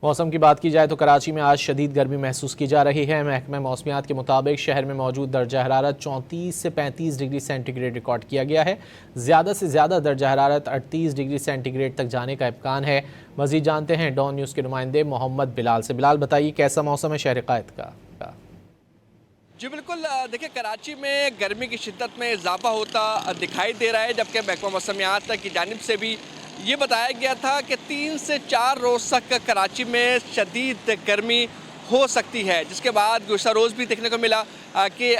मौसम की बात की जाए तो कराची में आज शदीद गर्मी महसूस की जा रही है। महकमा मौसमियात के मुताबिक शहर में मौजूद दर्जा हरारत 34 से 35 डिग्री सेंटीग्रेड रिकॉर्ड किया गया है। ज़्यादा से ज़्यादा दर्जा हरारत 38 डिग्री सेंटीग्रेड तक जाने का इम्कान है। मज़ीद जानते हैं डॉन न्यूज़ के नुमाइंदे मोहम्मद बिलाल से। बिलाल, बताइए कैसा मौसम है शहर कायद का? जी बिल्कुल, देखिए कराची में गर्मी की शिद्दत में इजाफा होता दिखाई दे रहा है, जबकि महकमा मौसमियात की जानिब से भी ये बताया गया था कि 3 से 4 रोज़ तक कराची में शदीद गर्मी हो सकती है। जिसके बाद गुज़श्ता रोज़ भी देखने को मिला कि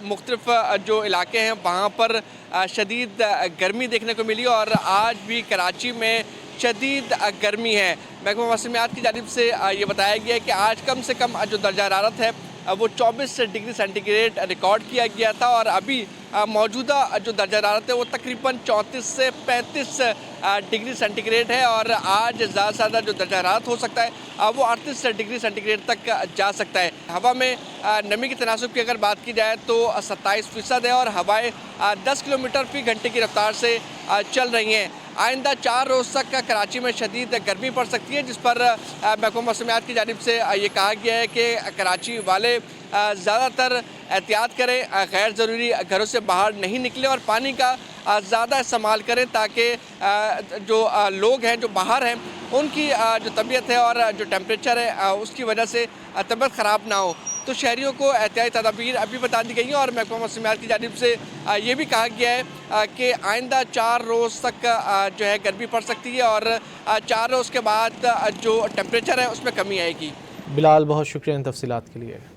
मुख्तलिफ जो इलाके हैं वहाँ पर शदीद गर्मी देखने को मिली और आज भी कराची में शदीद गर्मी है। महकमा मौसमियात की जानिब से ये बताया गया है कि आज कम से कम जो दर्जा हरारत है वो 24 डिग्री सेंटीग्रेड रिकॉर्ड किया गया था और अभी मौजूदा जो दर्जा हरारत है वो तकरीबन 34 से 35 डिग्री सेंटीग्रेड है और आज ज़्यादा से ज़्यादा जो दर्जा हरारत हो सकता है वो 38 डिग्री सेंटीग्रेड तक जा सकता है। हवा में नमी की तनासुब की अगर बात की जाए तो 27% है और हवाएं 10 किलोमीटर फी घंटे की रफ्तार से चल रही हैं। आइंदा 4 रोज़ तक कराची में शदीद गर्मी पड़ सकती है, जिस पर महकमा मौसमियात की जानिब से ये कहा गया है कि कराची वाले ज़्यादातर एहतियात करें, गैर ज़रूरी घरों से बाहर नहीं निकलें और पानी का ज़्यादा इस्तेमाल करें ताकि जो लोग हैं जो बाहर हैं उनकी जो तबीयत है और जो टेम्परेचर है उसकी वजह से तबीयत ख़राब ना हो। तो शहरियों को एहतियाती तदाबीर अभी बता दी गई हैं और महकमा मौसमियात की जानिब से ये भी कहा गया है कि आइंदा 4 रोज़ तक जो है गर्मी पड़ सकती है और 4 रोज़ के बाद जो टेम्परेचर है उसमें कमी आएगी। बिलाल, बहुत शुक्रिया इन तफसीलात के लिए।